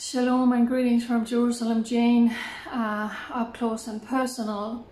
Shalom and greetings from Jerusalem, Jane, up close and personal.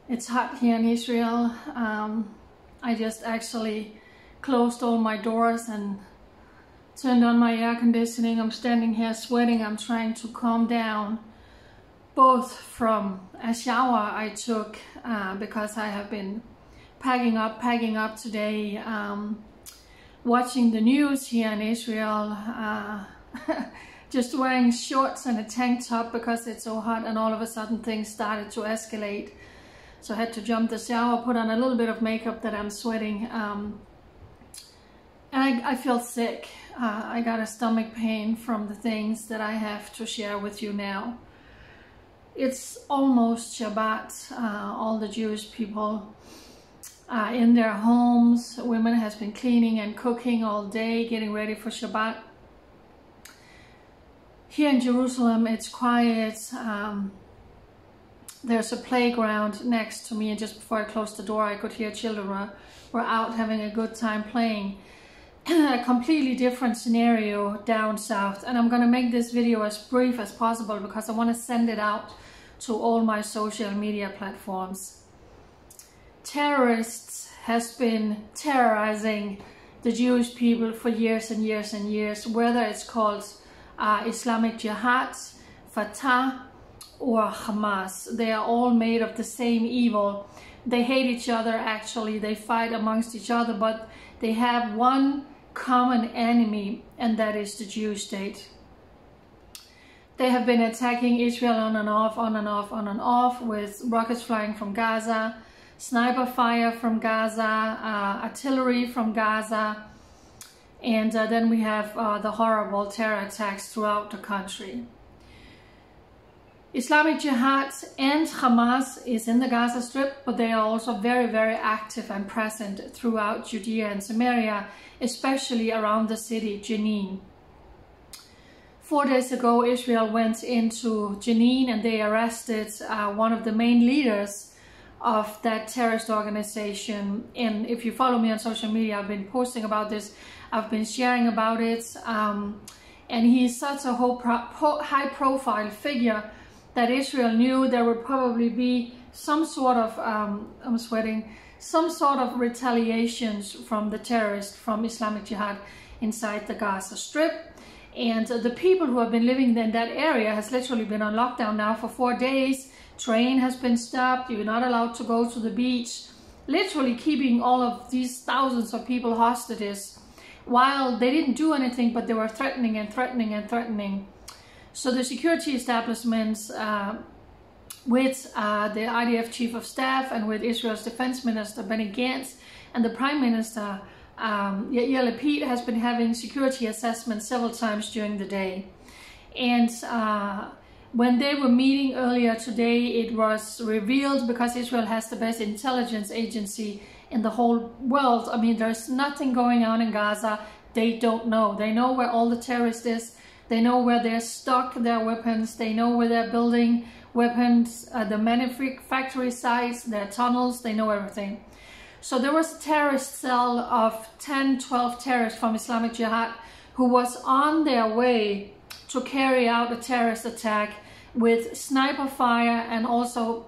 It's hot here in Israel. I just actually closed all my doors and turned on my air conditioning. I'm standing here sweating. I'm trying to calm down, both from a shower I took because I have been packing up today, watching the news here in Israel, just wearing shorts and a tank top because it's so hot, and all of a sudden things started to escalate. So I had to jump the shower, put on a little bit of makeup that I'm sweating, and I feel sick. I got a stomach pain from the things that I have to share with you now. It's almost Shabbat. All the Jewish people in their homes. Women has been cleaning and cooking all day, getting ready for Shabbat. Here in Jerusalem, it's quiet. There's a playground next to me, and just before I closed the door, I could hear children were out having a good time playing. A completely different scenario down south, and I'm going to make this video as brief as possible because I want to send it out to all my social media platforms. Terrorists has been terrorizing the Jewish people for years and years and years, whether it's called Islamic Jihad, Fatah, or Hamas. They are all made of the same evil. They hate each other, actually. They fight amongst each other, but they have one common enemy, and that is the Jewish state. They have been attacking Israel on and off, with rockets flying from Gaza, sniper fire from Gaza, artillery from Gaza, and then we have the horrible terror attacks throughout the country. Islamic Jihad and Hamas is in the Gaza Strip, but they are also very, very active and present throughout Judea and Samaria, especially around the city Jenin. 4 days ago, Israel went into Jenin and they arrested one of the main leaders of that terrorist organization. And if you follow me on social media, I've been posting about this, I've been sharing about it, and he's such a high-profile figure that Israel knew there would probably be some sort of, some sort of retaliations from the terrorists from Islamic Jihad inside the Gaza Strip. And the people who have been living in that area has literally been on lockdown now for 4 days. Train has been stopped. You're not allowed to go to the beach. Literally keeping all of these thousands of people hostages, while they didn't do anything, but they were threatening and threatening and threatening. So the security establishments with the IDF Chief of Staff and with Israel's Defense Minister Benny Gantz and the Prime Minister Yair Lapid has been having security assessments several times during the day. And when they were meeting earlier today, it was revealed, because Israel has the best intelligence agency in the whole world. I mean, there's nothing going on in Gaza they don't know. They know where all the terrorists is. They know where they're stock their weapons. They know where they're building weapons, the manufacturing sites, their tunnels. They know everything. So there was a terrorist cell of 10, 12 terrorists from Islamic Jihad who was on their way to carry out a terrorist attack with sniper fire and also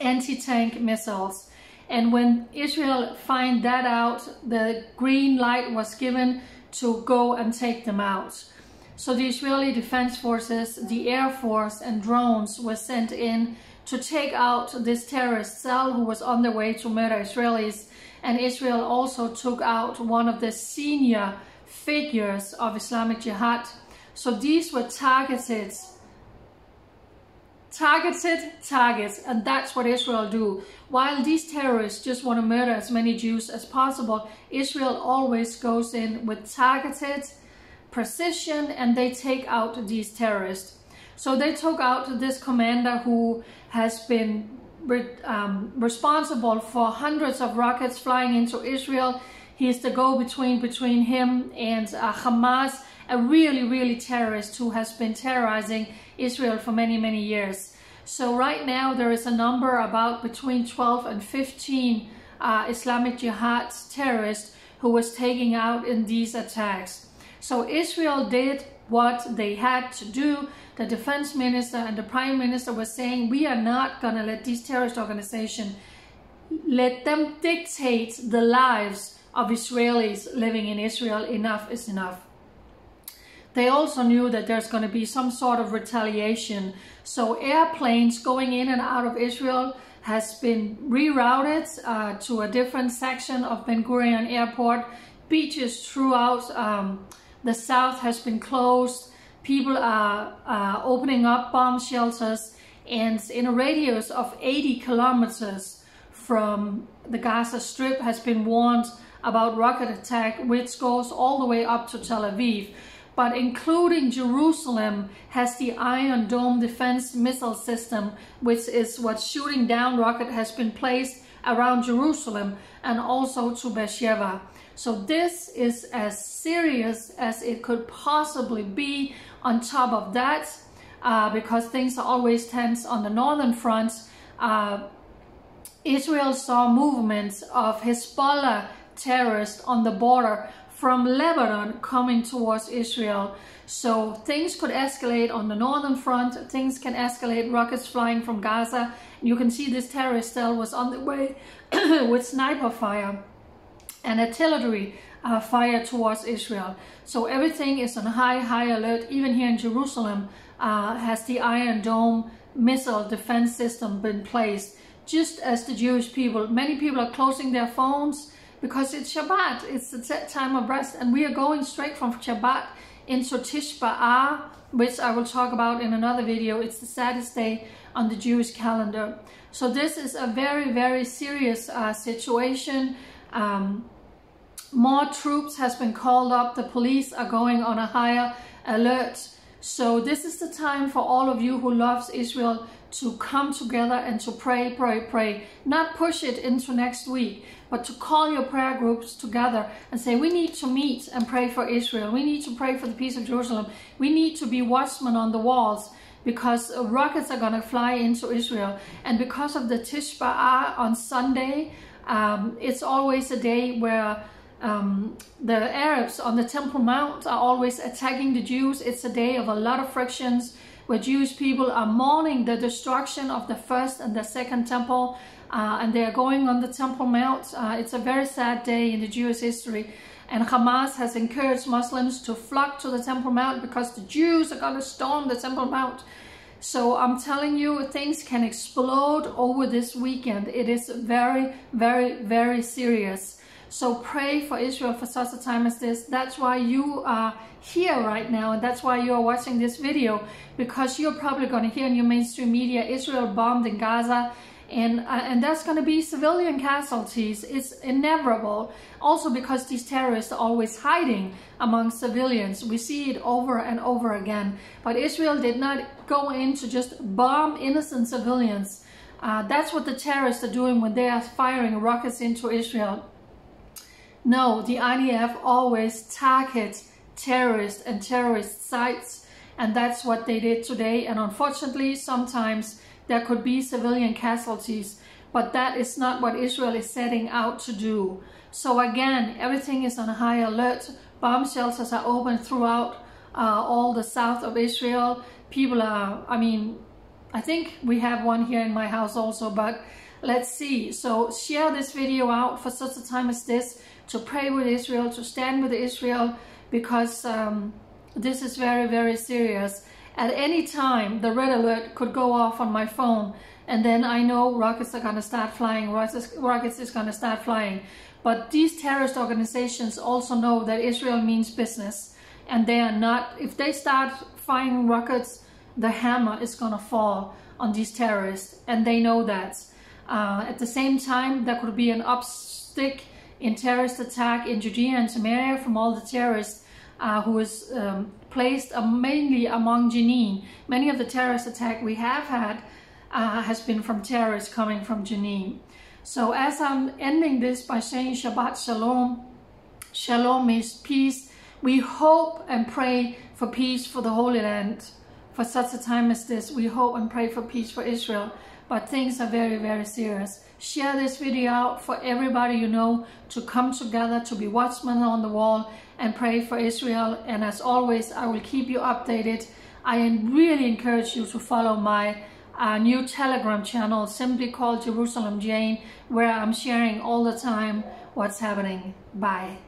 anti-tank missiles. And when Israel found that out, the green light was given to go and take them out. So the Israeli Defense Forces, the Air Force and drones were sent in to take out this terrorist cell who was on their way to murder Israelis. And Israel also took out one of the senior figures of Islamic Jihad. So these were targeted targets, and that's what Israel do. While these terrorists just want to murder as many Jews as possible, Israel always goes in with targeted precision and they take out these terrorists. So they took out this commander who has been responsible for hundreds of rockets flying into Israel. He is the go-between between him and Hamas, a really terrorist who has been terrorizing Israel for many years. So right now there is a number about between 12 and 15 Islamic Jihad terrorists who was taking out in these attacks. So Israel did what they had to do. The defense minister and the prime minister were saying, we are not going to let these terrorist organizations, let them dictate the lives of Israelis living in Israel. Enough is enough. They also knew that there's going to be some sort of retaliation. So airplanes going in and out of Israel has been rerouted to a different section of Ben Gurion airport. Beaches throughout the south has been closed. People are opening up bomb shelters, and in a radius of 80 kilometers from the Gaza Strip has been warned about rocket attack, which goes all the way up to Tel Aviv. But including Jerusalem has the Iron Dome defense missile system, which is what's shooting down rocket, has been placed around Jerusalem and also to Beersheba. So this is as serious as it could possibly be. On top of that, because things are always tense on the northern front, Israel saw movements of Hezbollah terrorists on the border from Lebanon coming towards Israel. So things could escalate on the northern front. Things can escalate, rockets flying from Gaza. You can see this terrorist cell was on the way with sniper fire and artillery fire towards Israel. So everything is on high alert. Even here in Jerusalem has the Iron Dome missile defense system been placed. Just as the Jewish people, many people are closing their phones because it's Shabbat, it's the time of rest, and we are going straight from Shabbat into Tish B'Av, which I will talk about in another video. It's the saddest day on the Jewish calendar. So this is a very serious situation. More troops has been called up. The police are going on a higher alert. So this is the time for all of you who loves Israel to come together and to pray. Not push it into next week, but to call your prayer groups together and say, we need to meet and pray for Israel. We need to pray for the peace of Jerusalem. We need to be watchmen on the walls, because rockets are going to fly into Israel. And because of the Tish B'Av on Sunday, it's always a day where the Arabs on the Temple Mount are always attacking the Jews. It's a day of a lot of frictions, where Jewish people are mourning the destruction of the first and the second temple, and they are going on the Temple Mount. It's a very sad day in the Jewish history, and Hamas has encouraged Muslims to flock to the Temple Mount because the Jews are going to storm the Temple Mount. So I'm telling you, things can explode over this weekend. It is very serious. So pray for Israel for such a time as this. That's why you are here right now, and that's why you are watching this video, because you're probably going to hear in your mainstream media, Israel bombed in Gaza, and that's going to be civilian casualties. It's inevitable. Also because these terrorists are always hiding among civilians. We see it over and over again. But Israel did not go in to just bomb innocent civilians. That's what the terrorists are doing when they are firing rockets into Israel. No, the IDF always target terrorists and terrorist sites, and that's what they did today. And unfortunately, sometimes there could be civilian casualties, but that is not what Israel is setting out to do. So again, everything is on high alert. Bomb shelters are open throughout all the south of Israel. People are, I think we have one here in my house also, but let's see. So share this video out for such a time as this, to pray with Israel, to stand with Israel, because this is very serious. At any time, the red alert could go off on my phone, and then I know rockets are going to start flying, rockets is going to start flying. But these terrorist organizations also know that Israel means business, and they are not, if they start firing rockets, the hammer is going to fall on these terrorists, and they know that. At the same time, there could be an upstick in terrorist attack in Judea and Samaria from all the terrorists who is placed mainly among Jenin. Many of the terrorist attack we have had has been from terrorists coming from Jenin. So as I'm ending this by saying Shabbat Shalom, Shalom is peace. We hope and pray for peace for the Holy Land. For such a time as this, we hope and pray for peace for Israel. But things are very serious. Share this video out for everybody you know to come together, to be watchmen on the wall, and pray for Israel. And as always, I will keep you updated. I really encourage you to follow my new Telegram channel, simply called Jerusalem Jane, where I'm sharing all the time what's happening. Bye.